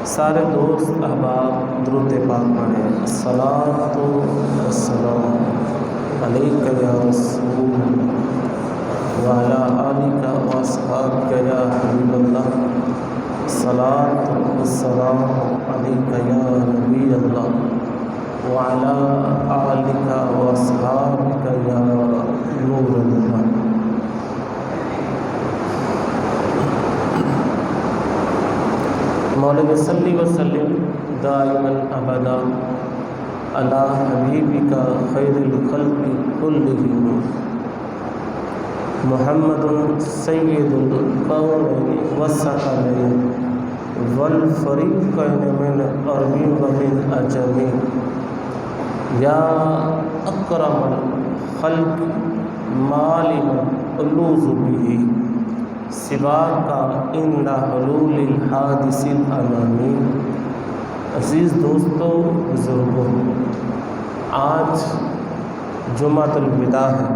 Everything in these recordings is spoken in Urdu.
سارے دوست احباب درود پاک پڑھیں۔ الصلاۃ والسلام علیک یا رسول وعلی آلک واصحابک یا حبیب اللہ۔ الصلاۃ والسلام علیک یا نبی اللہ وعلی آلک واصحابک یا نور اللہ۔ مولا صلی وسلم دائما ابدا علی حبیبک خیر الخلق کلہم محمد سید القوم والثقلین والفریقین من عرب و من عجم یا اکرم الخلق مالم الوز بہ سواک عند حلول الحادث الامامی۔ عزیز دوستو، بزرگوں، آج جمعۃ الوداع ہے۔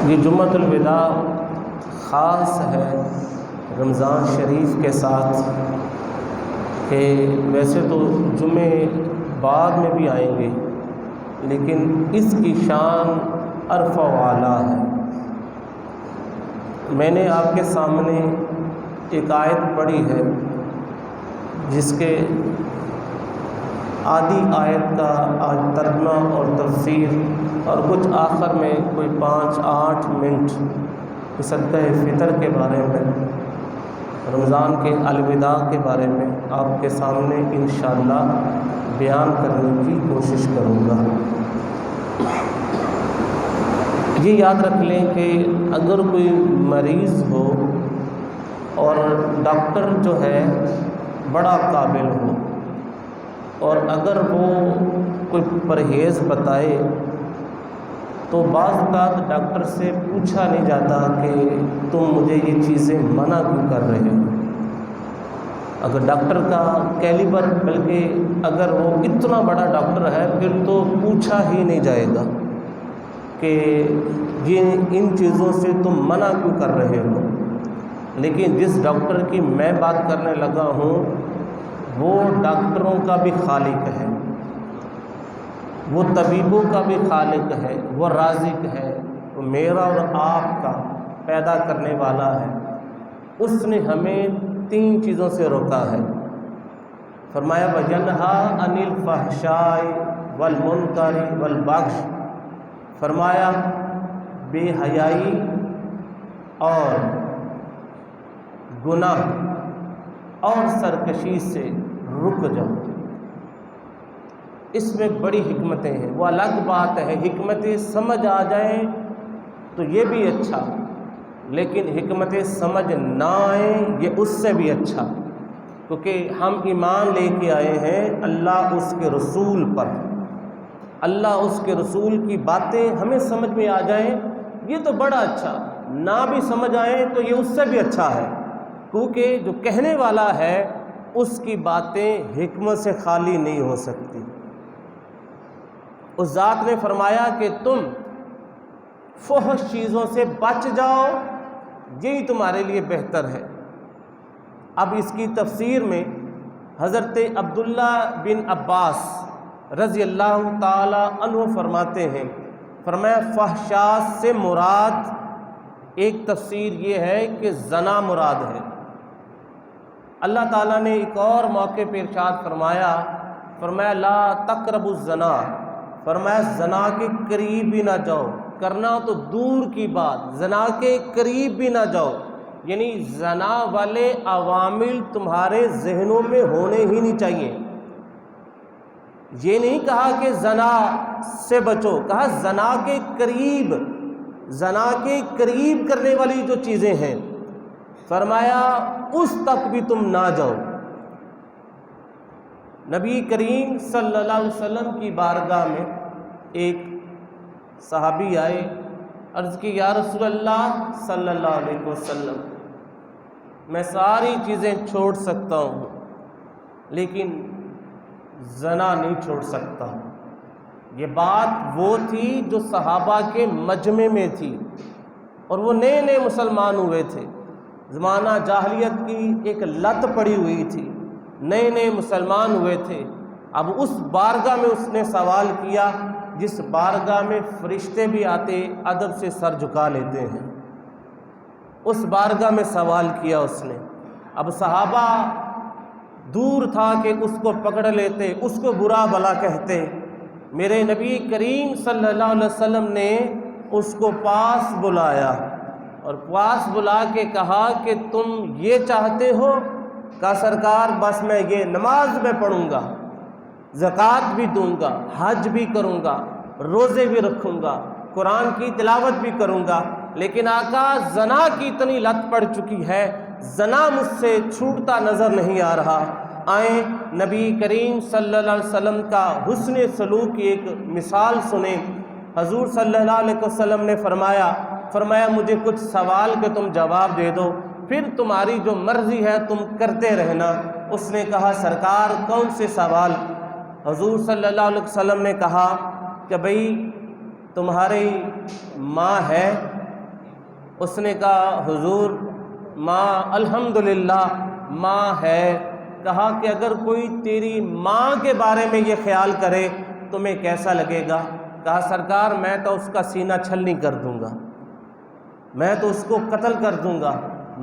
یہ جمعۃ الوداع خاص ہے رمضان شریف کے ساتھ، کہ ویسے تو جمعے بعد میں بھی آئیں گے، لیکن اس کی شان عرف و اعلیٰ ہے۔ میں نے آپ کے سامنے ایک آیت پڑھی ہے جس کے آدھی آیت کا آج ترجمہ اور تفسیر اور کچھ آخر میں کوئی 5-8 منٹ صدقہ فطر کے بارے میں، رمضان کے الوداع کے بارے میں آپ کے سامنے انشاءاللہ بیان کرنے کی کوشش کروں گا۔ یہ یاد رکھ لیں کہ اگر کوئی مریض ہو اور ڈاکٹر جو ہے بڑا قابل ہو، اور اگر وہ کوئی پرہیز بتائے تو بعض اوقات ڈاکٹر سے پوچھا نہیں جاتا کہ تم مجھے یہ چیزیں منع کیوں کر رہے ہو۔ اگر ڈاکٹر کا کیلیبر، بلکہ اگر وہ اتنا بڑا ڈاکٹر ہے، پھر تو پوچھا ہی نہیں جائے گا کہ یہ ان چیزوں سے تم منع کیوں کر رہے ہو۔ لیکن جس ڈاکٹر کی میں بات کرنے لگا ہوں وہ ڈاکٹروں کا بھی خالق ہے، وہ طبیبوں کا بھی خالق ہے، وہ رازق ہے، وہ میرا اور آپ کا پیدا کرنے والا ہے۔ اس نے ہمیں 3 چیزوں سے روکا ہے۔ فرمایا وَيَنْهَىٰ عَنِ الْفَحْشَاءِ وَالْمُنکَرِ وَالْبَغْيِ، فرمایا بے حیائی اور گناہ اور سرکشی سے رک جاؤ۔ اس میں بڑی حکمتیں ہیں۔ وہ الگ بات ہے، حکمتیں سمجھ آ جائیں تو یہ بھی اچھا، لیکن حکمتیں سمجھ نہ آئیں یہ اس سے بھی اچھا، کیونکہ ہم ایمان لے کے آئے ہیں اللہ اس کے رسول پر۔ اللہ اس کے رسول کی باتیں ہمیں سمجھ میں آ جائیں یہ تو بڑا اچھا، نہ بھی سمجھ آئیں تو یہ اس سے بھی اچھا ہے، کیونکہ جو کہنے والا ہے اس کی باتیں حکمت سے خالی نہیں ہو سکتی۔ اس ذات نے فرمایا کہ تم فحش چیزوں سے بچ جاؤ، یہی تمہارے لیے بہتر ہے۔ اب اس کی تفسیر میں حضرت عبداللہ بن عباس رضی اللہ تعالی عنہ فرماتے ہیں، فرمایا فحشات سے مراد ایک تفسیر یہ ہے کہ زنا مراد ہے۔ اللہ تعالیٰ نے ایک اور موقع پہ ارشاد فرمایا لا تقربوا الزنا، فرمایا زنا کے قریب بھی نہ جاؤ، کرنا تو دور کی بات، زنا کے قریب بھی نہ جاؤ، یعنی زنا والے عوامل تمہارے ذہنوں میں ہونے ہی نہیں چاہیے۔ یہ نہیں کہا کہ زنا سے بچو، کہا زنا کے قریب، زنا کے قریب کرنے والی جو چیزیں ہیں، فرمایا اس تک بھی تم نہ جاؤ۔ نبی کریم صلی اللہ علیہ وسلم کی بارگاہ میں ایک صحابی آئے، عرض کی یا رسول اللہ صلی اللہ علیہ وسلم، میں ساری چیزیں چھوڑ سکتا ہوں لیکن زنا نہیں چھوڑ سکتا۔ یہ بات وہ تھی جو صحابہ کے مجمع میں تھی، اور وہ نئے نئے مسلمان ہوئے تھے، زمانہ جاہلیت کی ایک لت پڑی ہوئی تھی، نئے نئے مسلمان ہوئے تھے۔ اب اس بارگاہ میں اس نے سوال کیا جس بارگاہ میں فرشتے بھی آتے ادب سے سر جھکا لیتے ہیں، اس بارگاہ میں سوال کیا اس نے۔ اب صحابہ دور تھا کہ اس کو پکڑ لیتے، اس کو برا بھلا کہتے، میرے نبی کریم صلی اللہ علیہ وسلم نے اس کو پاس بلایا اور پاس بلا کے کہا کہ تم یہ چاہتے ہو؟ کہا سرکار بس میں یہ نماز میں پڑھوں گا، زکوٰۃ بھی دوں گا، حج بھی کروں گا، روزے بھی رکھوں گا، قرآن کی تلاوت بھی کروں گا، لیکن آقا زنا کی اتنی لت پڑ چکی ہے، زنا مجھ سے چھوٹتا نظر نہیں آ رہا۔ آئیں نبی کریم صلی اللہ علیہ وسلم کا حسن سلوک کی ایک مثال سنیں۔ حضور صلی اللہ علیہ وسلم نے فرمایا مجھے کچھ سوال کے تم جواب دے دو، پھر تمہاری جو مرضی ہے تم کرتے رہنا۔ اس نے کہا سرکار کون سے سوال؟ حضور صلی اللہ علیہ وسلم نے کہا کہ بھئی تمہاری ماں ہے؟ اس نے کہا حضور ماں الحمدللہ ماں ہے۔ کہا کہ اگر کوئی تیری ماں کے بارے میں یہ خیال کرے تمہیں کیسا لگے گا؟ کہا سرکار میں تو اس کا سینہ چھلنی کر دوں گا، میں تو اس کو قتل کر دوں گا۔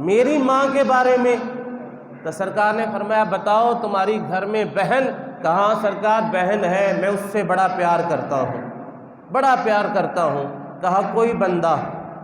میری ماں کے بارے میں؟ تو سرکار نے فرمایا بتاؤ تمہاری گھر میں بہن؟ کہا سرکار بہن ہے، میں اس سے بڑا پیار کرتا ہوں، بڑا پیار کرتا ہوں۔ کہا کوئی بندہ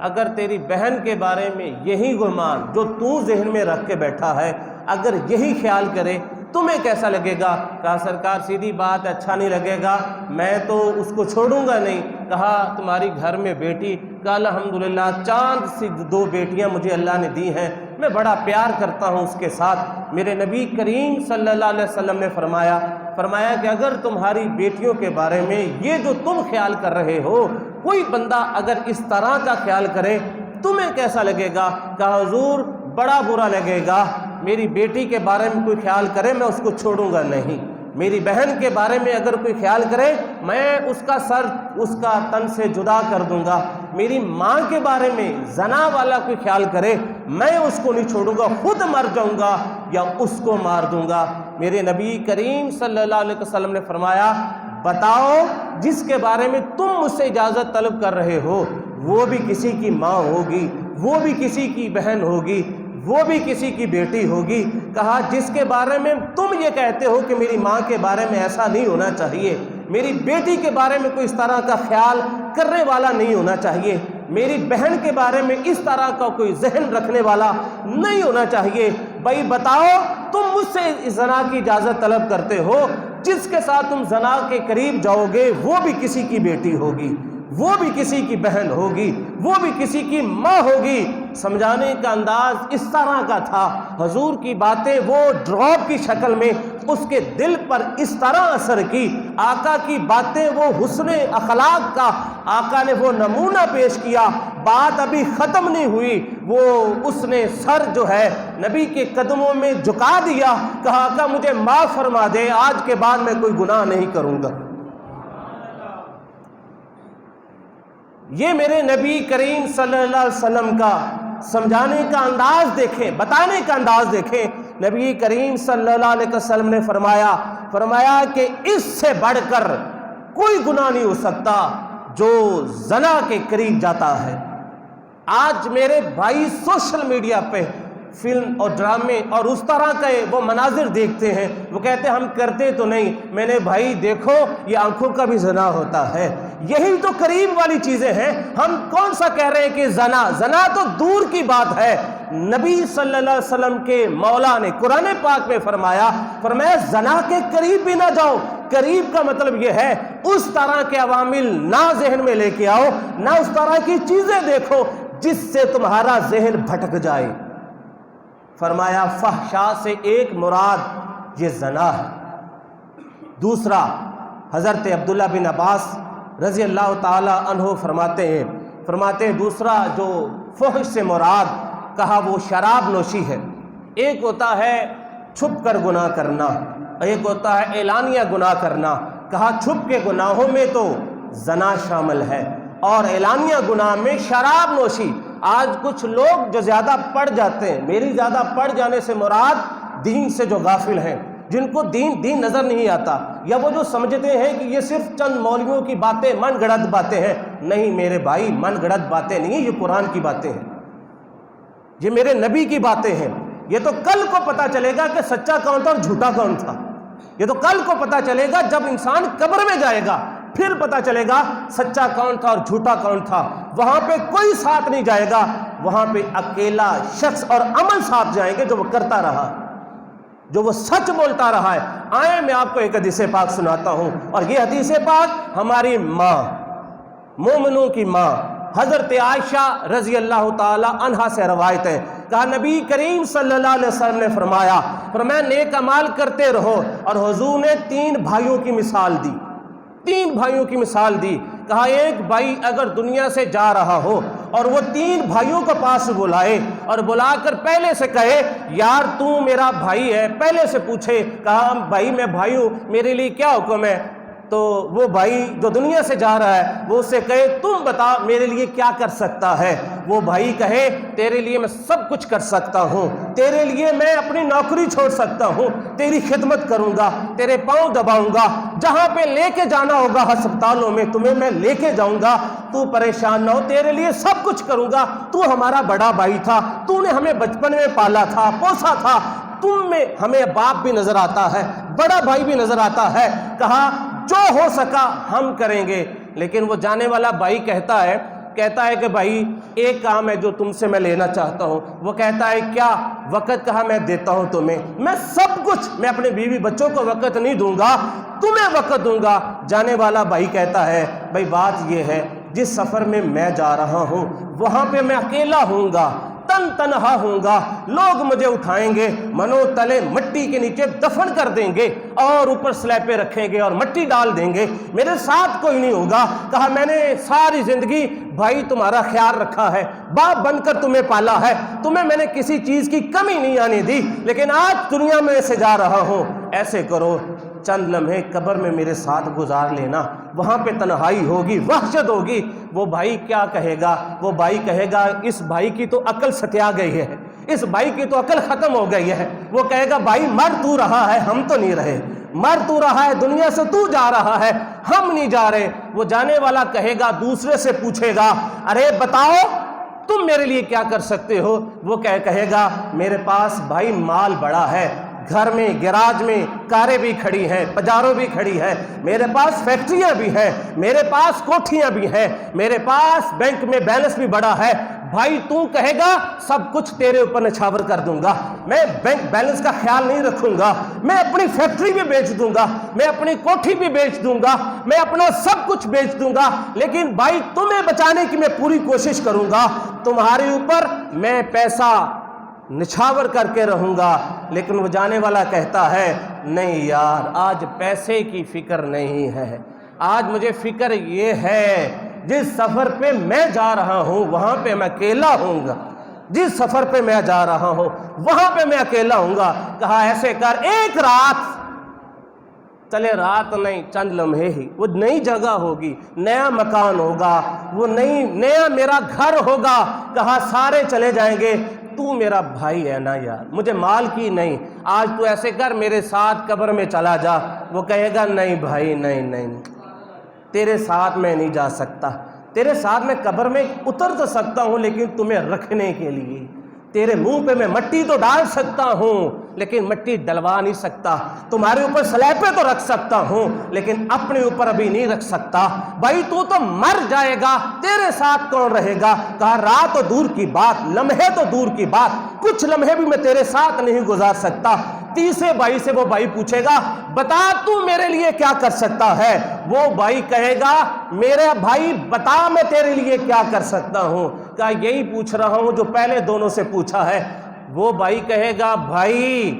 اگر تیری بہن کے بارے میں یہی گمان جو تو ذہن میں رکھ کے بیٹھا ہے اگر یہی خیال کرے تمہیں کیسا لگے گا؟ کہا سرکار سیدھی بات اچھا نہیں لگے گا، میں تو اس کو چھوڑوں گا نہیں۔ کہا تمہاری گھر میں بیٹی؟ کہا الحمدللہ چاند سی 2 بیٹیاں مجھے اللہ نے دی ہیں، میں بڑا پیار کرتا ہوں اس کے ساتھ۔ میرے نبی کریم صلی اللہ علیہ وسلم نے فرمایا کہ اگر تمہاری بیٹیوں کے بارے میں یہ جو تم خیال کر رہے ہو کوئی بندہ اگر اس طرح کا خیال کرے تمہیں کیسا لگے گا؟ کہا حضور بڑا برا لگے گا، میری بیٹی کے بارے میں کوئی خیال کرے میں اس کو چھوڑوں گا نہیں، میری بہن کے بارے میں اگر کوئی خیال کرے میں اس کا سر اس کا تن سے جدا کر دوں گا، میری ماں کے بارے میں زنا والا کوئی خیال کرے میں اس کو نہیں چھوڑوں گا، خود مر جاؤں گا یا اس کو مار دوں گا۔ میرے نبی کریم صلی اللہ علیہ وسلم نے فرمایا بتاؤ جس کے بارے میں تم مجھ سے اجازت طلب کر رہے ہو وہ بھی کسی کی ماں ہوگی، وہ بھی کسی کی بہن ہوگی، وہ بھی کسی کی بیٹی ہوگی۔ کہا جس کے بارے میں تم یہ کہتے ہو کہ میری ماں کے بارے میں ایسا نہیں ہونا چاہیے، میری بیٹی کے بارے میں کوئی اس طرح کا خیال کرنے والا نہیں ہونا چاہیے، میری بہن کے بارے میں اس طرح کا کوئی ذہن رکھنے والا نہیں ہونا چاہیے، بھائی بتاؤ تم مجھ سے زنا کی اجازت طلب کرتے ہو، جس کے ساتھ تم زنا کے قریب جاؤ گے وہ بھی کسی کی بیٹی ہوگی، وہ بھی کسی کی بہن ہوگی، وہ بھی کسی کی ماں ہوگی۔ سمجھانے کا انداز اس طرح کا تھا، حضور کی باتیں وہ ڈراپ کی شکل میں اس کے دل پر اس طرح اثر کی، آقا کی باتیں وہ حسن اخلاق کا آقا نے وہ نمونہ پیش کیا۔ بات ابھی ختم نہیں ہوئی، وہ اس نے سر جو ہے نبی کے قدموں میں جھکا دیا، کہا آقا مجھے معاف فرما دے، آج کے بعد میں کوئی گناہ نہیں کروں گا۔ یہ میرے نبی کریم صلی اللہ علیہ وسلم کا سمجھانے کا انداز دیکھیں، بتانے کا انداز دیکھیں۔ نبی کریم صلی اللہ علیہ وسلم نے فرمایا کہ اس سے بڑھ کر کوئی گناہ نہیں ہو سکتا جو زنا کے قریب جاتا ہے۔ آج میرے بھائی سوشل میڈیا پہ فلم اور ڈرامے اور اس طرح کے وہ مناظر دیکھتے ہیں، وہ کہتے ہیں ہم کرتے تو نہیں، میں نے بھائی دیکھو یہ آنکھوں کا بھی زنا ہوتا ہے، یہی تو قریب والی چیزیں ہیں۔ ہم کون سا کہہ رہے ہیں کہ زنا تو دور کی بات ہے۔ نبی صلی اللہ علیہ وسلم کے مولا نے قرآن پاک میں فرمایا زنا کے قریب بھی نہ جاؤ۔ قریب کا مطلب یہ ہے اس طرح کے عوامل نہ ذہن میں لے کے آؤ، نہ اس طرح کی چیزیں دیکھو جس سے تمہارا ذہن بھٹک جائے۔ فرمایا فحشاء سے ایک مراد یہ زنا ہے، دوسرا حضرت عبداللہ بن عباس رضی اللہ تعالی عنہ فرماتے ہیں دوسرا جو فحش سے مراد کہا وہ شراب نوشی ہے۔ ایک ہوتا ہے چھپ کر گناہ کرنا، ایک ہوتا ہے اعلانیہ گناہ کرنا۔ کہا چھپ کے گناہوں میں تو زنا شامل ہے اور اعلانیہ گناہ میں شراب نوشی۔ آج کچھ لوگ جو زیادہ پڑھ جاتے ہیں، میری زیادہ پڑھ جانے سے مراد دین سے جو غافل ہیں، جن کو دین نظر نہیں آتا، یا وہ جو سمجھتے ہیں کہ یہ صرف چند مولویوں کی باتیں، من گڑت باتیں ہیں۔ نہیں میرے بھائی، من گڑت باتیں نہیں ہیں، یہ قرآن کی باتیں ہیں، یہ میرے نبی کی باتیں ہیں۔ یہ تو کل کو پتہ چلے گا کہ سچا کون تھا اور جھوٹا کون تھا۔ یہ تو کل کو پتہ چلے گا جب انسان قبر میں جائے گا، پھر پتہ چلے گا سچا کون تھا اور جھوٹا کون تھا۔ وہاں پہ کوئی ساتھ نہیں جائے گا، وہاں پہ اکیلا شخص اور عمل ساتھ جائیں گے جو وہ کرتا رہا، جو وہ سچ بولتا رہا ہے۔ آئیں میں آپ کو ایک حدیث پاک سناتا ہوں، اور یہ حدیث پاک ہماری ماں، مومنوں کی ماں حضرت عائشہ رضی اللہ تعالی عنہا سے روایت ہے۔ کہا نبی کریم صلی اللہ علیہ وسلم نے فرمایا نیک اعمال کرتے رہو، اور حضور نے 3 بھائیوں کی مثال دی، 3 بھائیوں کی مثال دی۔ کہا ایک بھائی اگر دنیا سے جا رہا ہو اور وہ 3 بھائیوں کو پاس بلائے اور بلا کر پہلے سے کہے یار تو میرا بھائی ہے، پہلے سے پوچھے، کہا بھائی میں بھائی ہوں، میرے لیے کیا حکم ہے؟ تو وہ بھائی جو دنیا سے جا رہا ہے وہ اس سے کہے تم بتا میرے لیے کیا کر سکتا ہے؟ وہ بھائی کہے تیرے لیے میں سب کچھ کر سکتا ہوں، تیرے لیے میں اپنی نوکری چھوڑ سکتا ہوں، تیری خدمت کروں گا، تیرے پاؤں دباؤں گا، جہاں پہ لے کے جانا ہوگا ہسپتالوں میں تمہیں میں لے کے جاؤں گا، تو پریشان نہ ہو، تیرے لیے سب کچھ کروں گا، تو ہمارا بڑا بھائی تھا، تو نے ہمیں بچپن میں پالا تھا، پوسا تھا، تم میں ہمیں باپ بھی نظر آتا ہے، بڑا بھائی بھی نظر آتا ہے۔ کہا جو ہو سکا ہم کریں گے۔ لیکن وہ جانے والا بھائی کہتا ہے کہ بھائی ایک کام ہے جو تم سے میں لینا چاہتا ہوں۔ وہ کہتا ہے کیا؟ وقت کہا میں دیتا ہوں تمہیں، میں سب کچھ، میں اپنے بیوی بچوں کو وقت نہیں دوں گا، تمہیں وقت دوں گا۔ جانے والا بھائی کہتا ہے بھائی بات یہ ہے جس سفر میں میں جا رہا ہوں وہاں پہ میں اکیلا ہوں گا، تنہا ہوں گا، لوگ مجھے اٹھائیں گے، منو تلے مٹی کے نیچے دفن کر دیں گے اور اوپر سلیپے رکھیں گے اور مٹی ڈال دیں گے، میرے ساتھ کوئی نہیں ہوگا۔ کہا میں نے ساری زندگی بھائی تمہارا خیال رکھا ہے، باپ بن کر تمہیں پالا ہے، تمہیں میں نے کسی چیز کی کمی نہیں آنے دی، لیکن آج دنیا میں سے جا رہا ہوں، ایسے کرو چند لمحے قبر میں میرے ساتھ گزار لینا، وہاں پہ تنہائی ہوگی، وحشت ہوگی۔ وہ بھائی کیا کہے گا؟ وہ بھائی کہے گا اس بھائی کی تو عقل سٹیا گئی ہے، اس بھائی کی تو عقل ختم ہو گئی ہے۔ وہ کہے گا بھائی مر تو رہا ہے، ہم تو نہیں رہے، مر تو رہا ہے، دنیا سے تو جا رہا ہے، ہم نہیں جا رہے۔ وہ جانے والا کہے گا، دوسرے سے پوچھے گا ارے بتاؤ تم میرے لیے کیا کر سکتے ہو؟ وہ کہے گا میرے پاس بھائی مال بڑا ہے، گھر میں گراج میں کاریں بھی کھڑی ہیں، پجاروں بھی کھڑی ہیں، میرے پاس فیکٹریاں بھی ہیں، میرے پاس کوٹھیاں بھی ہیں، میرے پاس بینک میں بیلنس بھی بڑا ہے۔ بھائی تو کہے گا سب کچھ تیرے اوپر نچھاور کر دوں گا، میں بینک بیلنس کا خیال نہیں رکھوں گا، میں اپنی فیکٹری بھی بیچ دوں گا، میں اپنی کوٹھی بھی بیچ دوں گا، میں اپنا سب کچھ بیچ دوں گا، لیکن بھائی تمہیں بچانے کی میں پوری کوشش کروں گا، تمہارے اوپر میں پیسہ نچھاور کر کے رہوں گا۔ لیکن وہ جانے والا کہتا ہے نہیں یار آج پیسے کی فکر نہیں ہے، آج مجھے فکر یہ ہے جس سفر پہ میں جا رہا ہوں وہاں پہ میں اکیلا ہوں گا، جس سفر پہ میں جا رہا ہوں وہاں پہ میں اکیلا ہوں گا۔ کہا ایسے کر ایک رات، چلے رات نہیں چند لمحے ہی، وہ نئی جگہ ہوگی، نیا مکان ہوگا، وہ نیا میرا گھر ہوگا۔ کہا سارے چلے جائیں گے، تو میرا بھائی ہے نا یار، مجھے مال کی نہیں، آج تو ایسے کر میرے ساتھ قبر میں چلا جا۔ وہ کہے گا نہیں بھائی نہیں، تیرے ساتھ میں نہیں جا سکتا، تیرے ساتھ میں قبر میں اتر تو سکتا ہوں لیکن تمہیں رکھنے کے لیے، تیرے منہ پہ میں مٹی تو ڈال سکتا ہوں لیکن مٹی ڈلوا نہیں سکتا، تمہارے اوپر سلیپے تو رکھ سکتا ہوں لیکن اپنے اوپر ابھی نہیں رکھ سکتا۔ بھائی تو مر جائے گا، تیرے ساتھ کون رہے گا؟ کہا رات تو دور کی بات، لمحے تو دور کی بات، کچھ لمحے بھی میں تیرے ساتھ نہیں گزار سکتا۔ تیسرے بھائی سے وہ بھائی پوچھے گا بتا تو میرے لیے کیا کر سکتا ہے؟ وہ بھائی کہے گا میرے بھائی بتا میں تیرے لیے کیا کر سکتا ہوں؟ کہا یہی پوچھ رہا ہوں جو پہلے دونوں سے پوچھا ہے۔ وہ بھائی کہے گا بھائی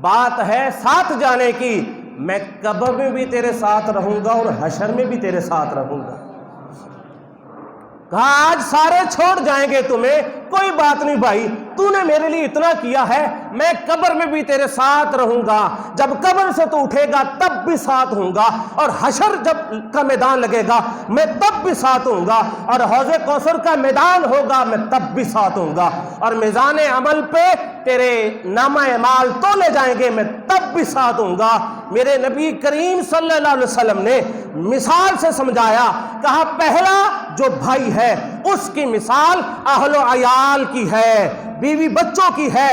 بات ہے ساتھ جانے کی، میں قبر میں بھی تیرے ساتھ رہوں گا اور حشر میں بھی تیرے ساتھ رہوں گا۔ کہا آج سارے چھوڑ جائیں گے تمہیں، کوئی بات نہیں بھائی، تو نے میرے لیے اتنا کیا ہے، میں قبر میں بھی تیرے ساتھ رہوں گا، جب قبر سے تو اٹھے گا تب بھی ساتھ ہوں گا، اور حشر جب کا میدان لگے گا میں تب بھی ساتھ ہوں گا، اور حوض کوثر کا میدان ہوگا میں تب بھی ساتھ ہوں گا، اور میزان عمل پہ تیرے نامہ اعمال تولے جائیں گے میں تب بھی ساتھ ہوں گا۔ میرے نبی کریم صلی اللہ علیہ وسلم نے مثال سے سمجھایا، کہا پہلا جو بھائی ہے اس کی مثال اہل و عیال کی ہے، بیوی بچوں کی ہے،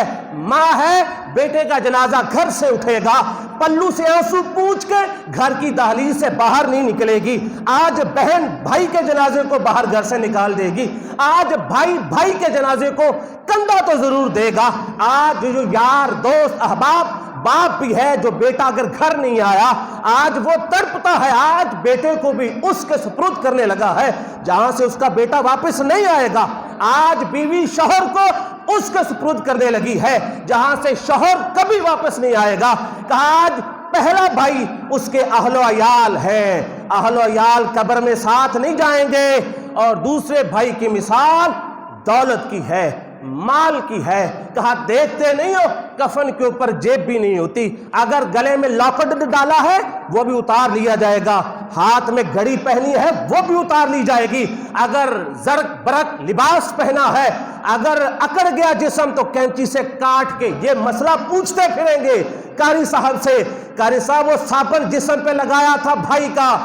ماں ہے، بیٹے کا جنازہ گھر سے اٹھے گا، پلو سے آنسو پوچھ کے گھر کی دہلیز سے باہر نہیں نکلے گی، آج بہن بھائی کے جنازے کو باہر گھر سے نکال دے گی، آج بھائی بھائی کے جنازے کو کندھا تو ضرور دے گا، آج جو یار دوست احباب باپ بھی ہے، جو بیٹا اگر گھر نہیں آیا آج وہ تڑپتا ہے، آج بیٹے کو بھی اس کے سپرد کرنے لگا ہے جہاں سے اس کا بیٹا واپس نہیں آئے گا، آج بیوی شوہر کو اس کے سپرد کرنے لگی ہے جہاں سے شوہر کبھی واپس نہیں آئے گا۔ کہا آج پہلا بھائی اس کے اہل و عیال ہے، اہل و عیال قبر میں ساتھ نہیں جائیں گے، اور دوسرے بھائی کی مثال دولت کی ہے، مال کی ہے۔ کہا دیکھتے نہیں ہو کفن کے اوپر جیب بھی نہیں ہوتی، اگر گلے میں لاکٹ ڈالا ہے وہ بھی اتار لیا جائے گا، ہاتھ میں گھڑی پہنی ہے وہ بھی اتار لی جائے گی، اگر زرق برق لباس پہنا ہے، اگر اکڑ گیا جسم تو کینچی سے کاٹ کے یہ مسئلہ پوچھتے پھریں گے قاری صاحب سے، قاری صاحب وہ صابن جسم پہ لگایا تھا بھائی کا،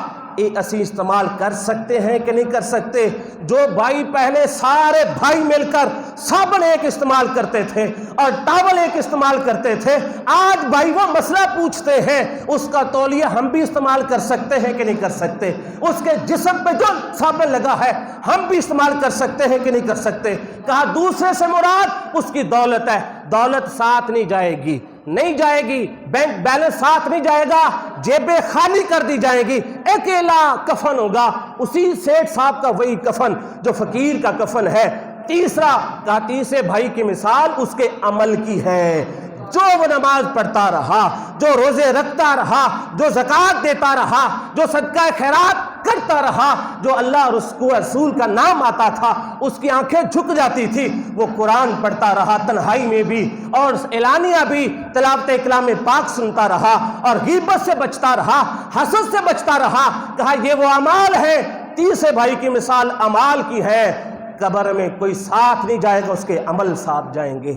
اسی استعمال کر سکتے ہیں کہ نہیں کر سکتے؟ جو بھائی پہلے سارے بھائی مل کر صابن ایک استعمال کرتے تھے اور ٹاول ایک استعمال کرتے تھے، آج بھائی وہ مسئلہ پوچھتے ہیں اس کا تولیہ ہم بھی استعمال کر سکتے ہیں کہ نہیں کر سکتے؟ اس کے جسم پہ جو صابن لگا ہے ہم بھی استعمال کر سکتے ہیں کہ نہیں کر سکتے؟ کہا دوسرے سے مراد اس کی دولت ہے، دولت ساتھ نہیں جائے گی، نہیں جائے گی، بینک بیلنس ساتھ نہیں جائے گا، جیبیں خالی کر دی جائیں گی، اکیلا کفن ہوگا، اسی سیٹھ صاحب کا وہی کفن جو فقیر کا کفن ہے۔ تیسرا کہا تیسرے بھائی کی مثال اس کے عمل کی ہے، جو وہ نماز پڑھتا رہا، جو روزے رکھتا رہا، جو زکوٰۃ دیتا رہا، جو صدقہ خیرات کرتا رہا، جو اللہ رسول کا نام آتا تھا اس کی آنکھیں جھک جاتی تھی، وہ قرآن پڑھتا رہا تنہائی میں بھی اور اعلانیہ بھی، تلاوت کلام پاک سنتا رہا اور غیبت سے بچتا رہا، حسد سے بچتا رہا۔ کہا یہ وہ اعمال ہے، تیسرے بھائی کی مثال اعمال کی ہے، قبر میں کوئی ساتھ نہیں جائے گا، اس کے عمل ساتھ جائیں گے،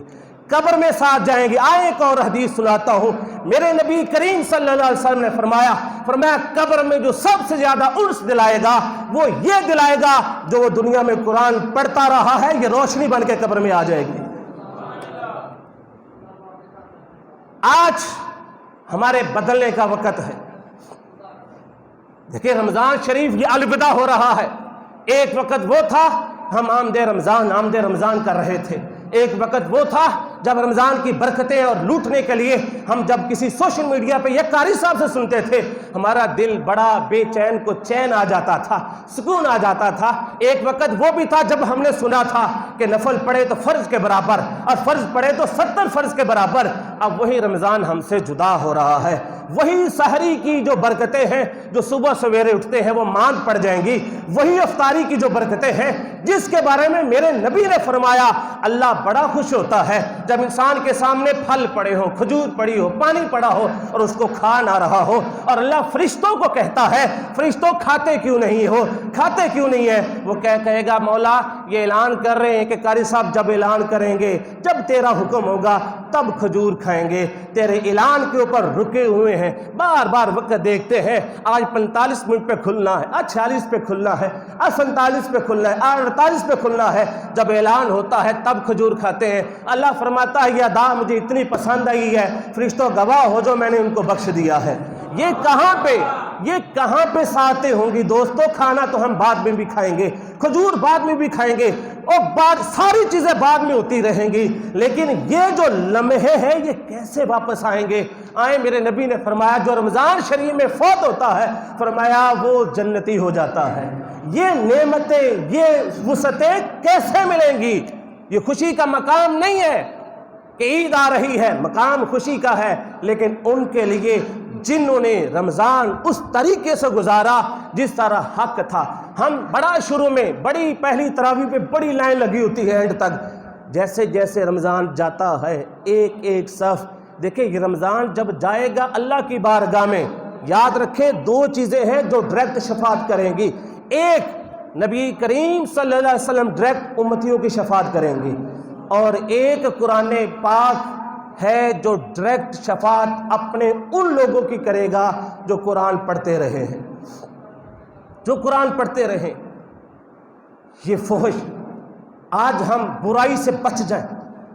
قبر میں ساتھ جائیں گے۔ آئے ایک اور حدیث سناتا ہوں، میرے نبی کریم صلی اللہ علیہ وسلم نے فرمایا قبر میں جو سب سے زیادہ انس دلائے گا وہ یہ دلائے گا جو وہ دنیا میں قرآن پڑھتا رہا ہے، یہ روشنی بن کے قبر میں آ جائے گی۔ آج ہمارے بدلنے کا وقت ہے، دیکھیں رمضان شریف یہ الوداع ہو رہا ہے، ایک وقت وہ تھا ہم آمد رمضان کر رہے تھے، ایک وقت وہ تھا جب رمضان کی برکتیں اور لوٹنے کے لیے ہم جب کسی سوشل میڈیا پہ یہ قاری صاحب سے سنتے تھے ہمارا دل بڑا بے چین کو چین آ جاتا تھا، سکون آ جاتا تھا۔ ایک وقت وہ بھی تھا جب ہم نے سنا تھا کہ نفل پڑھے تو فرض کے برابر اور فرض پڑھے تو 70 فرض کے برابر۔ اب وہی رمضان ہم سے جدا ہو رہا ہے، وہی سحری کی جو برکتیں ہیں جو صبح سویرے اٹھتے ہیں وہ ماند پڑ جائیں گی، وہی افطاری کی جو برکتیں ہیں جس کے بارے میں میرے نبی نے فرمایا اللہ بڑا خوش ہوتا ہے جب انسان کے سامنے پھل پڑے ہو، کھجور پڑی ہو، پانی پڑا ہو اور اس کو کھا نہ رہا ہو، اور اللہ فرشتوں کو کہتا ہے فرشتوں کھاتے کیوں نہیں ہو، کھاتے کیوں نہیں ہے؟ وہ کہے گا مولا یہ اعلان کر رہے ہیں کہ قاری صاحب جب اعلان کریں گے جب تیرا حکم ہوگا تب کھجور کھائیں گے، تیرے اعلان کے اوپر رکے ہوئے ہیں، بار بار وقت دیکھتے ہیں، آج 45 منٹ پہ کھلنا ہے، آج 46 پہ کھلنا ہے، آج 47 پہ کھلنا ہے، آج 48 پہ کھلنا ہے، جب اعلان ہوتا ہے تب کھجور کھاتے ہیں۔ اللہ فرماتا ہے یہ ادا مجھے اتنی پسند آئی ہے، فرشتوں گواہ ہو جو میں نے ان کو بخش دیا ہے۔ یہ کہاں پہ ساتیں ہوں گی دوستو؟ کھانا تو ہم بعد میں بھی کھائیں گے، کھجور بعد میں بھی کھائیں گے اور ساری چیزیں بعد میں ہوتی رہیں گی، لیکن یہ جو لمحے ہیں یہ کیسے واپس آئیں گے؟ میرے نبی نے فرمایا جو رمضان شریف میں فوت ہوتا ہے فرمایا وہ جنتی ہو جاتا ہے۔ یہ نعمتیں، یہ وسعتیں کیسے ملیں گی؟ یہ خوشی کا مقام نہیں ہے کہ عید آ رہی ہے، مقام خوشی کا ہے، لیکن ان کے لیے جنہوں نے رمضان اس طریقے سے گزارا جس طرح حق تھا۔ ہم بڑا شروع میں بڑی پہلی تراویح پہ بڑی لائن لگی ہوتی ہے اینڈ تک، جیسے جیسے رمضان جاتا ہے ایک ایک صف، دیکھیں یہ رمضان جب جائے گا اللہ کی بارگاہ میں، یاد رکھیں دو چیزیں ہیں جو ڈائریکٹ شفاعت کریں گی، ایک نبی کریم صلی اللہ علیہ وسلم ڈائریکٹ امتیوں کی شفاعت کریں گی، اور ایک قرآن پاک ہے جو ڈائریکٹ شفاعت اپنے ان لوگوں کی کرے گا جو قرآن پڑھتے رہے ہیں، جو قرآن پڑھتے رہیں۔ یہ فحش، آج ہم برائی سے بچ جائیں۔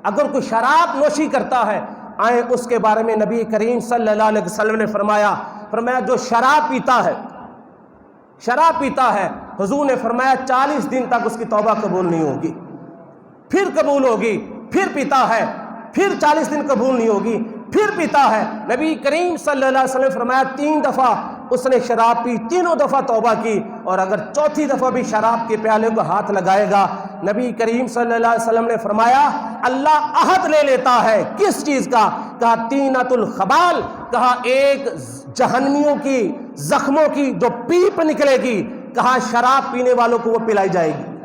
اگر کوئی شراب نوشی کرتا ہے، آئیں اس کے بارے میں نبی کریم صلی اللہ علیہ وسلم نے فرمایا جو شراب پیتا ہے حضور نے فرمایا 40 دن تک اس کی توبہ قبول نہیں ہوگی، پھر قبول ہوگی، پھر پیتا ہے، پھر 40 دن قبول نہیں ہوگی، پھر پیتا ہے۔ نبی کریم صلی اللہ علیہ وسلم فرمایا 3 دفعہ اس نے شراب پی، تینوں دفعہ توبہ کی، اور اگر چوتھی دفعہ بھی شراب کے پیالے کو ہاتھ لگائے گا، نبی کریم صلی اللہ علیہ وسلم نے فرمایا اللہ عہد لے لیتا ہے کس چیز کا؟ کہا تینۃ الخبال، کہا ایک جہنمیوں کی زخموں کی جو پیپ نکلے گی، کہا شراب پینے والوں کو وہ پلائی جائے گی،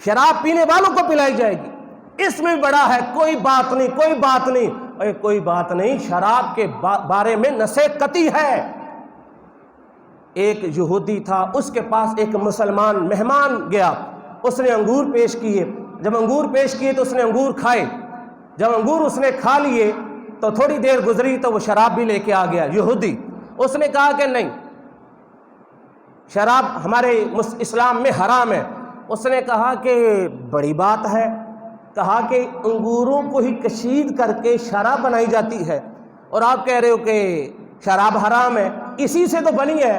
شراب پینے والوں کو پلائی جائے گی۔ اس میں بڑا ہے کوئی بات نہیں، کوئی بات نہیں، اے کوئی بات نہیں، شراب کے بارے میں نص قطعی ہے۔ ایک یہودی تھا، اس کے پاس ایک مسلمان مہمان گیا، اس نے انگور پیش کیے، جب انگور پیش کیے تو اس نے انگور کھائے، جب انگور اس نے کھا لیے تو تھوڑی دیر گزری تو وہ شراب بھی لے کے آ گیا یہودی۔ اس نے کہا کہ نہیں، شراب ہمارے اسلام میں حرام ہے۔ اس نے کہا کہ بڑی بات ہے، کہا کہ انگوروں کو ہی کشید کر کے شراب بنائی جاتی ہے اور آپ کہہ رہے ہو کہ شراب حرام ہے، اسی سے تو بنی ہے۔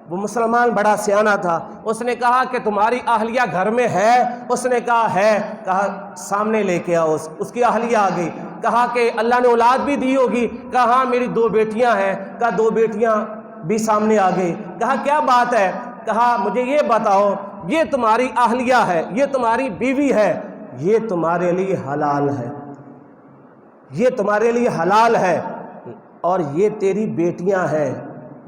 وہ مسلمان بڑا سیانہ تھا، اس نے کہا کہ تمہاری اہلیہ گھر میں ہے؟ اس نے کہا ہے، کہا سامنے لے کے آؤ، اس کی اہلیہ آ گئی، کہا کہ اللہ نے اولاد بھی دی ہوگی؟ کہا ہاں میری 2 بیٹیاں ہیں، کہا 2 بیٹیاں بھی سامنے آ گئی، کہا کیا بات ہے؟ کہا مجھے یہ بتاؤ، یہ تمہاری اہلیہ ہے، یہ تمہاری بیوی ہے، یہ تمہارے لیے حلال ہے، یہ تمہارے لیے حلال ہے، اور یہ تیری بیٹیاں ہیں،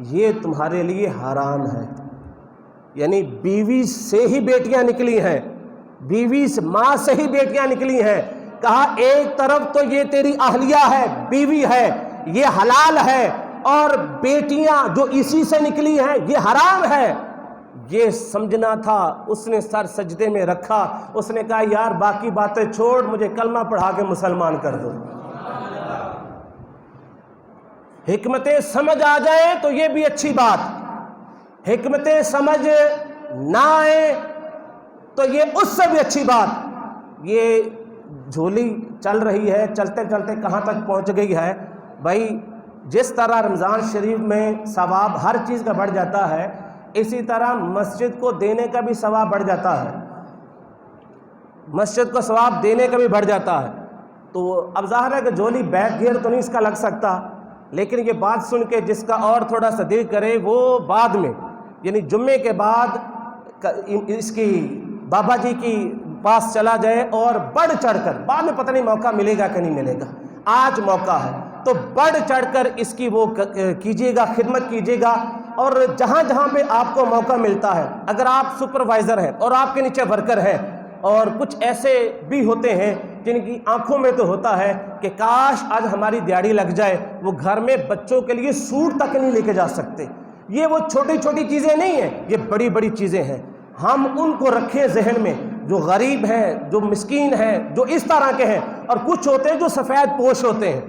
یہ تمہارے لیے حرام ہے۔ یعنی بیوی سے ہی بیٹیاں نکلی ہیں، بیوی سے ماں سے ہی بیٹیاں نکلی ہیں۔ کہا ایک طرف تو یہ تیری اہلیہ ہے، بیوی ہے، یہ حلال ہے، اور بیٹیاں جو اسی سے نکلی ہیں یہ حرام ہے۔ یہ سمجھنا تھا، اس نے سر سجدے میں رکھا، اس نے کہا یار باقی باتیں چھوڑ، مجھے کلمہ پڑھا کے مسلمان کر دو۔ حکمتیں سمجھ آ جائے تو یہ بھی اچھی بات، حکمتیں سمجھ نہ آئے تو یہ اس سے بھی اچھی بات۔ یہ جھولی چل رہی ہے، چلتے چلتے کہاں تک پہنچ گئی ہے بھائی؟ جس طرح رمضان شریف میں ثواب ہر چیز کا بڑھ جاتا ہے، اسی طرح مسجد کو دینے کا بھی ثواب بڑھ جاتا ہے، مسجد کو ثواب دینے کا بھی بڑھ جاتا ہے۔ تو اب ظاہر ہے کہ جھولی بیک گیئر تو نہیں اس کا لگ سکتا، لیکن یہ بات سن کے جس کا اور تھوڑا سا دل کرے وہ بعد میں، یعنی جمعے کے بعد اس کی بابا جی کی پاس چلا جائے اور بڑھ چڑھ کر، بعد میں پتہ نہیں موقع ملے گا کہ نہیں ملے گا، آج موقع ہے تو بڑھ چڑھ کر اس کی وہ کیجیے گا، خدمت کیجیے گا۔ اور جہاں جہاں پہ آپ کو موقع ملتا ہے، اگر آپ سپروائزر ہیں اور آپ کے نیچے ورکر ہیں، اور کچھ ایسے بھی ہوتے ہیں جن کی آنکھوں میں تو ہوتا ہے کہ کاش آج ہماری دیہڑی لگ جائے، وہ گھر میں بچوں کے لیے سوٹ تک نہیں لے کے جا سکتے۔ یہ وہ چھوٹی چھوٹی چیزیں نہیں ہیں، یہ بڑی بڑی چیزیں ہیں۔ ہم ان کو رکھیں ذہن میں، جو غریب ہیں، جو مسکین ہیں، جو اس طرح کے ہیں، اور کچھ ہوتے ہیں جو سفید پوش ہوتے ہیں،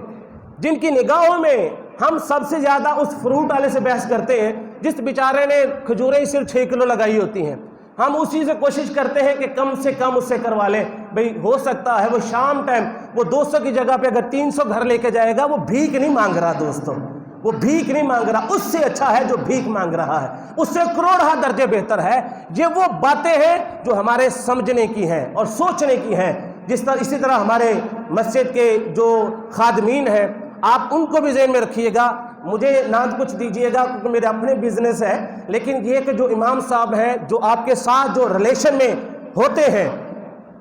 جن کی نگاہوں میں ہم سب سے زیادہ اس فروٹ والے سے بحث کرتے ہیں جس بیچارے نے کھجوریں صرف 6 کلو لگائی ہوتی ہیں، ہم اسی سے کوشش کرتے ہیں کہ کم سے کم اس سے کروا لیں۔ بھئی ہو سکتا ہے وہ شام ٹائم وہ 200 کی جگہ پہ اگر 300 گھر لے کے جائے گا، وہ بھیک نہیں مانگ رہا دوستوں، وہ بھیک نہیں مانگ رہا، اس سے اچھا ہے جو بھیک مانگ رہا ہے، اس سے کروڑہ درجے بہتر ہے۔ یہ وہ باتیں ہیں جو ہمارے سمجھنے کی ہیں اور سوچنے کی ہیں۔ اسی طرح ہمارے مسجد کے جو خادمین ہیں، آپ ان کو بھی ذہن میں رکھیے گا۔ مجھے نہ کچھ دیجیے گا کیونکہ میرے اپنے بزنس ہے، لیکن یہ کہ جو امام صاحب ہیں، جو آپ کے ساتھ جو ریلیشن میں ہوتے ہیں،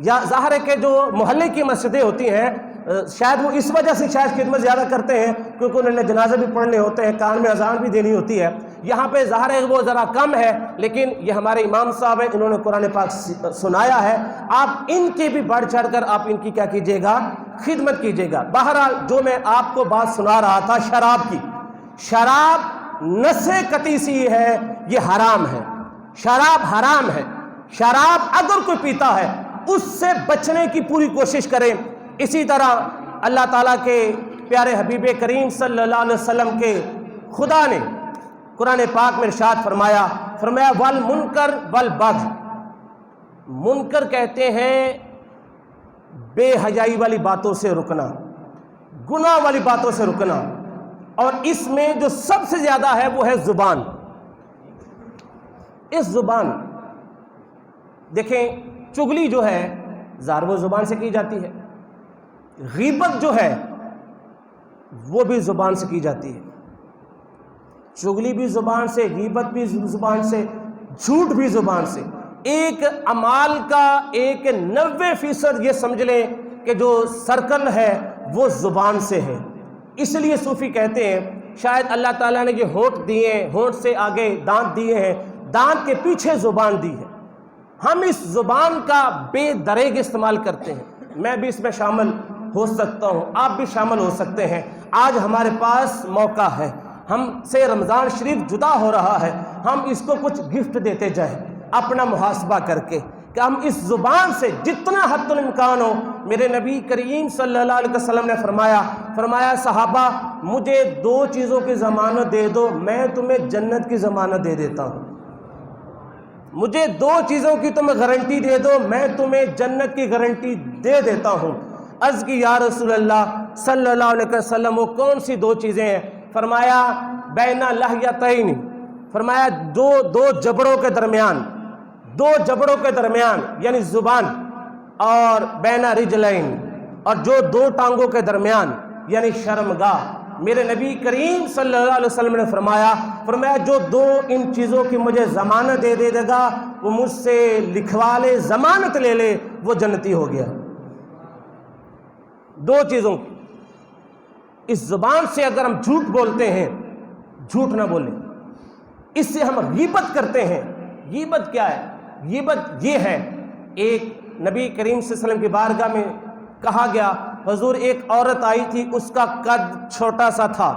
یا ظاہر ہے کہ جو محلے کی مسجدیں ہوتی ہیں، شاید وہ اس وجہ سے شاید خدمت زیادہ کرتے ہیں کیونکہ انہوں نے جنازے بھی پڑھنے ہوتے ہیں، کان میں اذان بھی دینی ہوتی ہے. یہاں پہ ظاہر ہے وہ ذرا کم ہے، لیکن یہ ہمارے امام صاحب ہیں، انہوں نے قرآن پاک سنایا ہے. آپ ان کے بھی بڑھ چڑھ کر آپ ان کی کیا کیجیے گا، خدمت کیجیے گا. بہرحال جو میں آپ کو بات سنا رہا تھا شراب کی، شراب نص قطعی سی ہے، یہ حرام ہے. شراب حرام ہے. شراب اگر کوئی پیتا ہے اس سے بچنے کی پوری کوشش کریں. اسی طرح اللہ تعالیٰ کے پیارے حبیب کریم صلی اللہ علیہ وسلم کے خدا نے قرآن پاک میں ارشاد فرمایا والمنکر والبغی. منکر کہتے ہیں بے حیائی والی باتوں سے رکنا، گناہ والی باتوں سے رکنا، اور اس میں جو سب سے زیادہ ہے وہ ہے زبان. اس زبان دیکھیں، چغلی جو ہے ظاہر وہ زبان سے کی جاتی ہے، غیبت جو ہے وہ بھی زبان سے کی جاتی ہے. چغلی بھی زبان سے، غیبت بھی زبان سے، جھوٹ بھی زبان سے. ایک اعمال کا 90% یہ سمجھ لیں کہ جو سرکل ہے وہ زبان سے ہے. اس لیے صوفی کہتے ہیں شاید اللہ تعالیٰ نے یہ ہونٹ دیے ہیں، ہونٹ سے آگے دانت دیے ہیں، دانت کے پیچھے زبان دی ہے. ہم اس زبان کا بے دریغ استعمال کرتے ہیں. میں بھی اس میں شامل ہو سکتا ہوں، آپ بھی شامل ہو سکتے ہیں. آج ہمارے پاس موقع ہے، ہم سے رمضان شریف جدا ہو رہا ہے، ہم اس کو کچھ گفٹ دیتے جائیں اپنا محاسبہ کر کے کہ ہم اس زبان سے جتنا حد الامکان ہو. میرے نبی کریم صلی اللہ علیہ وسلم نے فرمایا صحابہ مجھے 2 چیزوں کی ضمانت دے دو، میں تمہیں جنت کی ضمانت دے دیتا ہوں. مجھے 2 چیزوں کی تمہیں گارنٹی دے دو، میں تمہیں جنت کی گارنٹی دے دیتا ہوں. عرض کی یا رسول اللہ صلی اللہ علیہ وسلم وہ کون سی 2 چیزیں ہیں؟ فرمایا بین لحیتین، فرمایا دو جبڑوں کے درمیان، 2 جبڑوں کے درمیان یعنی زبان، اور بین رجلین، اور جو 2 ٹانگوں کے درمیان یعنی شرمگاہ. میرے نبی کریم صلی اللہ علیہ وسلم نے فرمایا جو 2 ان چیزوں کی مجھے ضمانت دے گا وہ مجھ سے لکھوا لے، ضمانت لے لے، وہ جنتی ہو گیا. 2 چیزوں کی. اس زبان سے اگر ہم جھوٹ بولتے ہیں، جھوٹ نہ بولیں. اس سے ہم غیبت کرتے ہیں. غیبت کیا ہے؟ غیبت یہ ہے، ایک نبی کریم صلی اللہ علیہ وسلم کی بارگاہ میں کہا گیا حضور ایک عورت آئی تھی، اس کا قد چھوٹا سا تھا.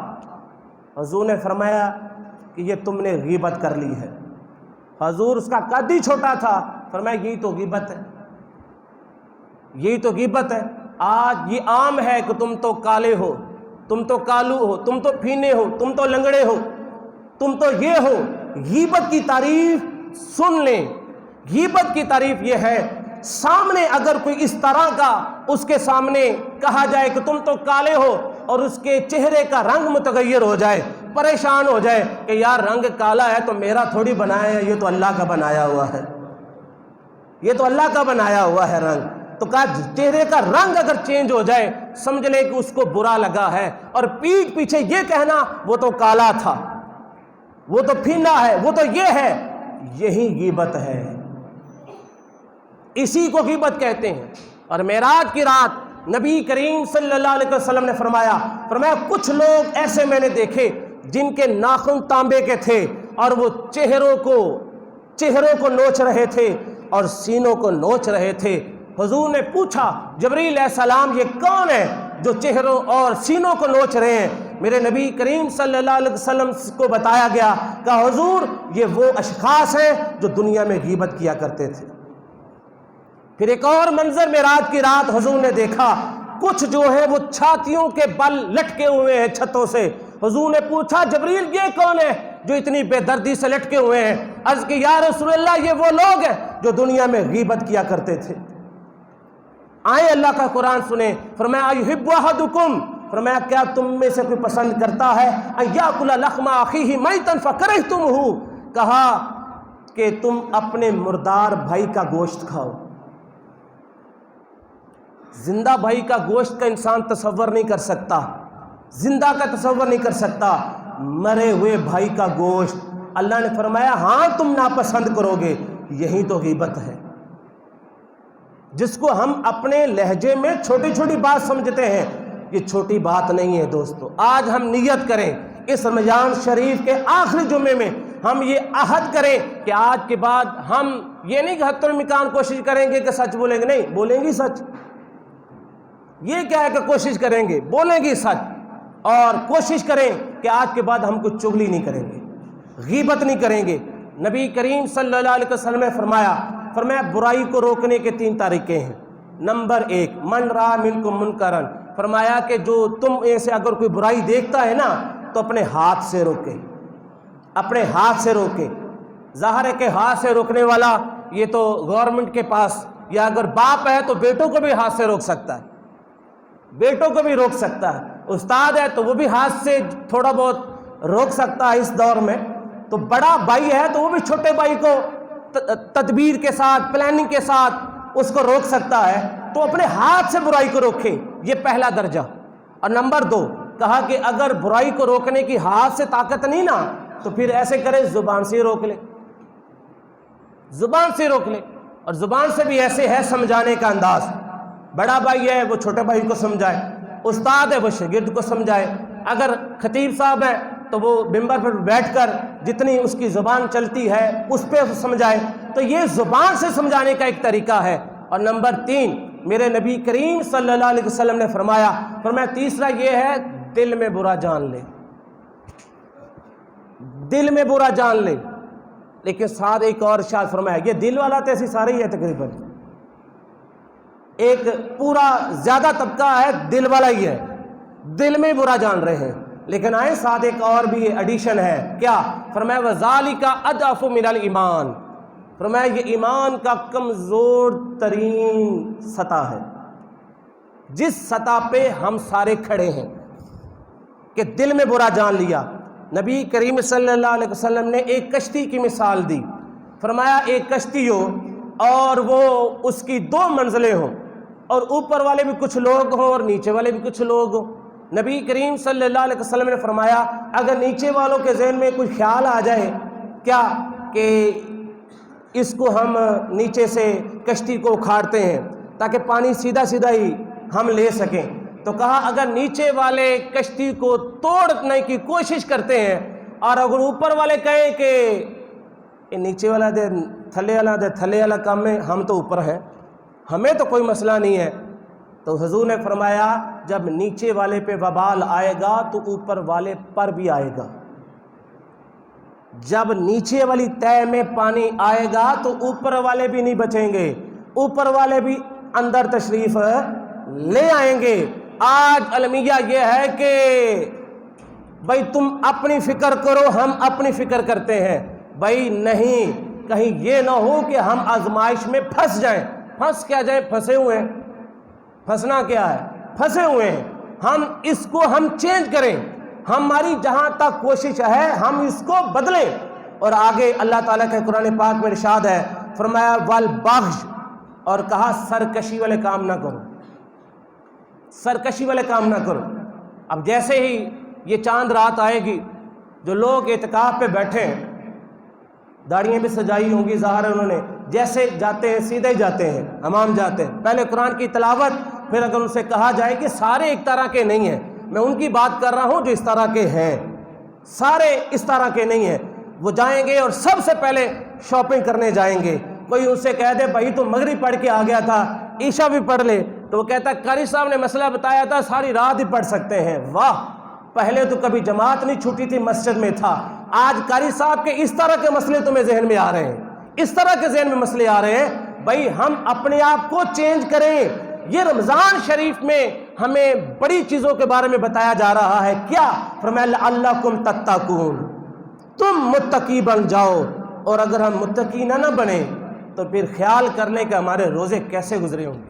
حضور نے فرمایا کہ یہ تم نے غیبت کر لی ہے. حضور اس کا قد ہی چھوٹا تھا، فرمایا یہی تو غیبت ہے، یہی تو غیبت ہے. آج یہ عام ہے کہ تم تو کالے ہو، تم تو کالو ہو، تم تو پھینے ہو، تم تو لنگڑے ہو، تم تو یہ ہو. غیبت کی تعریف سن لیں. غیبت کی تعریف یہ ہے سامنے اگر کوئی اس طرح کا اس کے سامنے کہا جائے کہ تم تو کالے ہو اور اس کے چہرے کا رنگ متغیر ہو جائے، پریشان ہو جائے کہ یار رنگ کالا ہے تو میرا تھوڑی بنایا ہے، یہ تو اللہ کا بنایا ہوا ہے، یہ تو اللہ کا بنایا ہوا ہے رنگ. تو کہا چہرے کا رنگ اگر چینج ہو جائے سمجھ لے کہ اس کو برا لگا ہے، اور پیٹھ پیچھے یہ کہنا وہ تو کالا تھا، وہ تو پھینا ہے، وہ تو یہ ہے، یہی غیبت ہے. اسی کو غیبت کہتے ہیں. اور معراج کی رات نبی کریم صلی اللہ علیہ وسلم نے فرمایا کچھ لوگ ایسے میں نے دیکھے جن کے ناخن تانبے کے تھے اور وہ چہروں کو نوچ رہے تھے اور سینوں کو نوچ رہے تھے. حضور نے پوچھا جبریل علیہ السلام یہ کون ہے جو چہروں اور سینوں کو نوچ رہے ہیں؟ میرے نبی کریم صلی اللہ علیہ وسلم کو بتایا گیا کہ حضور یہ وہ اشخاص ہیں جو دنیا میں غیبت کیا کرتے تھے. پھر ایک اور منظر معراج کی رات حضور نے دیکھا، کچھ جو ہے وہ چھاتیوں کے بل لٹکے ہوئے ہیں چھتوں سے. حضور نے پوچھا جبریل یہ کون ہے جو اتنی بے دردی سے لٹکے ہوئے ہیں؟ عرض کی یا رسول اللہ یہ وہ لوگ ہیں جو دنیا میں غیبت کیا کرتے تھے. آئے اللہ کا قرآن سنیں. فرمایا ایحب احدکم، فرمایا کیا تم میں سے کوئی پسند کرتا ہے ان یاکل لحم اخیہ میتا فکرہتمہ، کہا کہ تم اپنے مردار بھائی کا گوشت کھاؤ. زندہ بھائی کا گوشت کا انسان تصور نہیں کر سکتا، زندہ کا تصور نہیں کر سکتا، مرے ہوئے بھائی کا گوشت. اللہ نے فرمایا ہاں تم ناپسند کرو گے، یہی تو غیبت ہے. جس کو ہم اپنے لہجے میں چھوٹی چھوٹی بات سمجھتے ہیں، یہ چھوٹی بات نہیں ہے دوستو۔ آج ہم نیت کریں اس رمضان شریف کے آخری جمعے میں ہم یہ عہد کریں کہ آج کے بعد ہم یہ نہیں کہ حتی الامکان کوشش کریں گے کہ سچ بولیں گے، نہیں، بولیں گے سچ۔ یہ کیا ہے کہ کوشش کریں گے، بولیں گے سچ، اور کوشش کریں کہ آج کے بعد ہم کوئی چغلی نہیں کریں گے، غیبت نہیں کریں گے۔ نبی کریم صلی اللہ علیہ وسلم نے فرمایا برائی کو روکنے کے 3 طریقے ہیں۔ نمبر 1، من رأى منکم منکرا، فرمایا کہ جو تم ایسے اگر کوئی برائی دیکھتا ہے نا تو اپنے ہاتھ سے روکے، اپنے ہاتھ سے روکے۔ ظاہر ہے کہ ہاتھ سے روکنے والا یہ تو گورنمنٹ کے پاس، یا اگر باپ ہے تو بیٹوں کو بھی ہاتھ سے روک سکتا ہے، بیٹوں کو بھی روک سکتا ہے۔ استاد ہے تو وہ بھی ہاتھ سے تھوڑا بہت روک سکتا ہے اس دور میں، تو بڑا بھائی ہے تو وہ بھی چھوٹے بھائی کو تدبیر کے ساتھ، پلاننگ کے ساتھ اس کو روک سکتا ہے۔ تو اپنے ہاتھ سے برائی کو روکے، یہ پہلا درجہ۔ اور نمبر 2 کہا کہ اگر برائی کو روکنے کی ہاتھ سے طاقت نہیں نا تو پھر ایسے کرے، زبان سے روک لے، زبان سے روک لے۔ اور زبان سے بھی ایسے ہے سمجھانے کا انداز، بڑا بھائی ہے وہ چھوٹے بھائی کو سمجھائے، استاد ہے وہ شاگرد کو سمجھائے، اگر خطیب صاحب ہے تو وہ ممبر پر بیٹھ کر جتنی اس کی زبان چلتی ہے اس پہ سمجھائے۔ تو یہ زبان سے سمجھانے کا ایک طریقہ ہے۔ اور نمبر 3 میرے نبی کریم صلی اللہ علیہ وسلم نے فرمایا تیسرا یہ ہے، دل میں برا جان لے، دل میں برا جان لے۔ لیکن ساتھ ایک اور ارشاد فرمایا، یہ دل والا تو ایسی سارے ہی ہے تقریباً، ایک پورا زیادہ طبقہ ہے دل والا ہی ہے، دل میں برا جان رہے ہیں۔ لیکن آئے ساتھ ایک اور بھی ایڈیشن ہے، کیا فرمایا؟ وَذَلِكَ أَضْعَفُ مِنَ الْإِيمَانِ، فرمایا یہ ایمان کا کمزور ترین سطح ہے، جس سطح پہ ہم سارے کھڑے ہیں کہ دل میں برا جان لیا۔ نبی کریم صلی اللہ علیہ وسلم نے ایک کشتی کی مثال دی، فرمایا ایک کشتی ہو اور وہ اس کی 2 منزلیں ہوں، اور اوپر والے بھی کچھ لوگ ہوں اور نیچے والے بھی کچھ لوگ ہوں۔ نبی کریم صلی اللہ علیہ وسلم نے فرمایا اگر نیچے والوں کے ذہن میں کوئی خیال آ جائے کیا کہ اس کو ہم نیچے سے کشتی کو اکھاڑتے ہیں تاکہ پانی سیدھا سیدھا ہی ہم لے سکیں، تو کہا اگر نیچے والے کشتی کو توڑنے کی کوشش کرتے ہیں اور اگر اوپر والے کہیں کہ نیچے والا دے تھلے والا دے تھلے والا کام میں ہم تو اوپر ہیں، ہمیں تو کوئی مسئلہ نہیں ہے، تو حضور نے فرمایا جب نیچے والے پہ وبال آئے گا تو اوپر والے پر بھی آئے گا، جب نیچے والی تہ میں پانی آئے گا تو اوپر والے بھی نہیں بچیں گے، اوپر والے بھی اندر تشریف لے آئیں گے۔ آج المیہ یہ ہے کہ بھائی تم اپنی فکر کرو، ہم اپنی فکر کرتے ہیں، بھائی نہیں، کہیں یہ نہ ہو کہ ہم آزمائش میں پھنس جائیں۔ پھنس کیا جائیں؟ پھنسے ہوئے ہیں، پھنسنا کیا ہے؟ پھنسے ہوئے ہیں۔ ہم اس کو ہم چینج کریں، ہماری جہاں تک کوشش ہے ہم اس کو بدلیں۔ اور آگے اللہ تعالیٰ کے قرآن پاک میں ارشاد ہے، فرمایا والبغض، اور کہا سرکشی والے کام نہ کرو، سرکشی والے کام نہ کرو۔ اب جیسے ہی یہ چاند رات آئے گی، جو لوگ اعتکاف پہ بیٹھے ہیں، داڑیاں بھی سجائی ہوں گی، ظاہر ہے انہوں نے، جیسے جاتے ہیں سیدھے ہی جاتے ہیں، حمام جاتے ہیں، پہلے قرآن کی تلاوت، پھر اگر ان سے کہا جائے کہ سارے ایک طرح کے نہیں ہیں، میں ان کی بات کر رہا ہوں جو اس طرح کے ہیں، سارے اس طرح کے نہیں ہیں، وہ جائیں گے اور سب سے پہلے شاپنگ کرنے جائیں گے۔ کوئی ان سے کہہ دے بھائی تو مغرب پڑھ کے آ گیا تھا، عشاء بھی پڑھ لے، تو وہ کہتا ہے قاری صاحب نے مسئلہ بتایا تھا ساری رات ہی پڑھ سکتے ہیں۔ واہ، پہلے تو کبھی جماعت نہیں چھوٹی تھی، مسجد میں تھا، آج قاری صاحب کے اس طرح کے مسئلے تمہیں ذہن میں آ رہے ہیں، اس طرح کے ذہن میں مسئلے آ رہے ہیں۔ بھائی ہم اپنے آپ کو چینج کریں۔ یہ رمضان شریف میں ہمیں بڑی چیزوں کے بارے میں بتایا جا رہا ہے، کیا؟ فرمایا لعلکم تتقون، تم متقی بن جاؤ۔ اور اگر ہم متقی نہ بنیں تو پھر خیال کر لیں کہ ہمارے روزے کیسے گزرے ہوں گے۔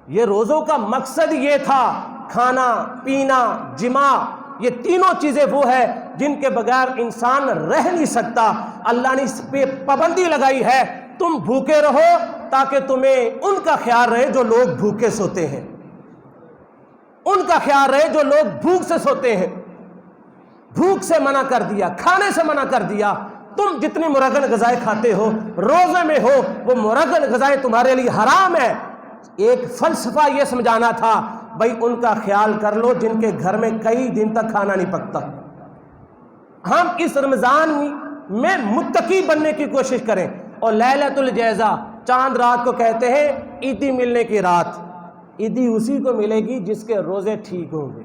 یہ روزوں کا مقصد یہ تھا، کھانا پینا جماع، یہ تینوں چیزیں وہ ہے جن کے بغیر انسان رہ نہیں سکتا۔ اللہ نے اس پہ پابندی لگائی ہے، تم بھوکے رہو تاکہ تمہیں ان کا خیال رہے جو لوگ بھوکے سوتے ہیں، ان کا خیال رہے جو لوگ بھوک سے سوتے ہیں۔ بھوک سے منع کر دیا، کھانے سے منع کر دیا، تم جتنی مرغن غذائیں کھاتے ہو روزے میں ہو وہ مرغن غذائیں تمہارے لیے حرام ہے۔ ایک فلسفہ یہ سمجھانا تھا بھائی ان کا خیال کر لو جن کے گھر میں کئی دن تک کھانا نہیں پکتا۔ ہم اس رمضان میں متقی بننے کی کوشش کریں، اور لیلۃ الجائزہ چاند رات کو کہتے ہیں عیدی ملنے کی رات۔ عیدی اسی کو ملے گی جس کے روزے ٹھیک ہوں گے،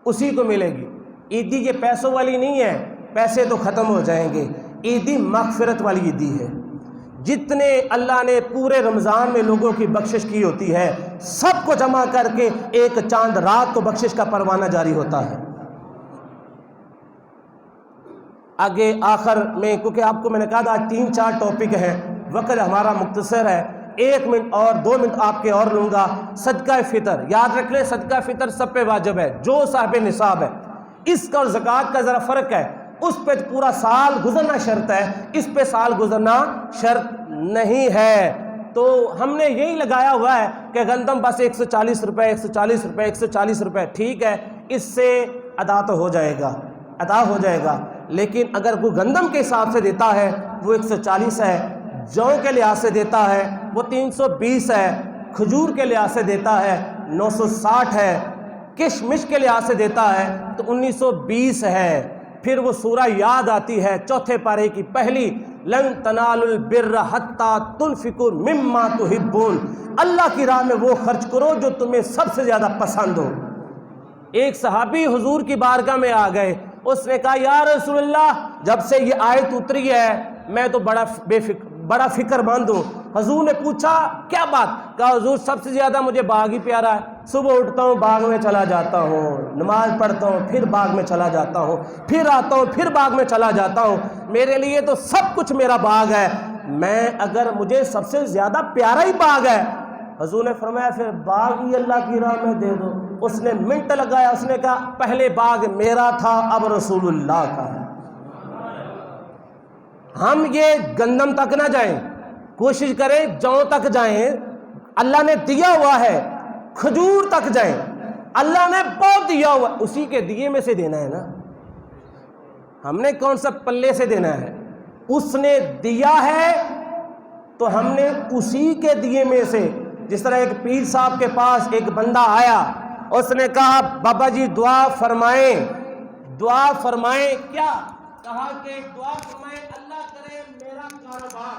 اسی کو ملے گی۔ عیدی یہ پیسوں والی نہیں ہے، پیسے تو ختم ہو جائیں گے۔ عیدی مغفرت والی عیدی ہے۔ جتنے اللہ نے پورے رمضان میں لوگوں کی بخشش کی ہوتی ہے سب کو جمع کر کے ایک چاند رات کو بخشش کا پروانہ جاری ہوتا ہے۔ آگے آخر میں، کیونکہ آپ کو میں نے کہا تھا آج 3-4 ٹاپک ہیں، وقت ہمارا مختصر ہے، 1 منٹ اور 2 منٹ آپ کے اور لوں گا۔ صدقہ فطر یاد رکھ لیں، صدقہ فطر سب پہ واجب ہے جو صاحب نصاب ہے۔ اس کا اور زکوٰۃ کا ذرا فرق ہے، اس پہ پورا سال گزرنا شرط ہے، اس پہ سال گزرنا شرط نہیں ہے۔ تو ہم نے یہی لگایا ہوا ہے کہ گندم بس 140 روپے 140 روپے 140 روپے، ٹھیک ہے، اس سے ادا تو ہو جائے گا، ادا ہو جائے گا۔ لیکن اگر وہ گندم کے حساب سے دیتا ہے وہ 140 ہے، جو کے لحاظ سے دیتا ہے وہ 320 ہے، کھجور کے لحاظ سے دیتا ہے 960 ہے، کشمش کے لحاظ سے دیتا ہے تو 1920 ہے۔ پھر وہ سورہ یاد آتی ہے 4 پارے کی پہلی، لن تنالوا البر حتی تنفقوا مما تحبون، اللہ کی راہ میں وہ خرچ کرو جو تمہیں سب سے زیادہ پسند ہو۔ ایک صحابی حضور کی بارگاہ میں آ گئے، اس نے کہا یا رسول اللہ جب سے یہ آیت اتری ہے میں تو بڑا فکر مند ہوں۔ حضور نے پوچھا کیا بات؟ کہا حضور سب سے زیادہ مجھے باغ ہی پیارا ہے، صبح اٹھتا ہوں باغ میں چلا جاتا ہوں، نماز پڑھتا ہوں پھر باغ میں چلا جاتا ہوں، پھر آتا ہوں پھر باغ میں چلا جاتا ہوں، میرے لیے تو سب کچھ میرا باغ ہے، میں اگر مجھے سب سے زیادہ پیارا ہی باغ ہے۔ حضور نے فرمایا پھر باغ ہی اللہ کی راہ میں دے دو۔ اس نے منٹ لگایا، اس نے کہا پہلے باغ میرا تھا اب رسول اللہ کا ہے۔ ہم یہ گندم تک نہ جائیں، کوشش کریں جو تک جائیں، اللہ نے دیا ہوا ہے، کھجور تک جائیں، اللہ نے بہت دیا ہوا، اسی کے دیے میں سے دینا ہے نا، ہم نے کون سا پلے سے دینا ہے، اس نے دیا ہے تو ہم نے اسی کے دیے میں سے۔ جس طرح ایک پیر صاحب کے پاس ایک بندہ آیا، اس نے کہا بابا جی دعا فرمائیں، دعا فرمائیں، کیا کہا کہ دعا فرمائیں اللہ کرے میرا کاروبار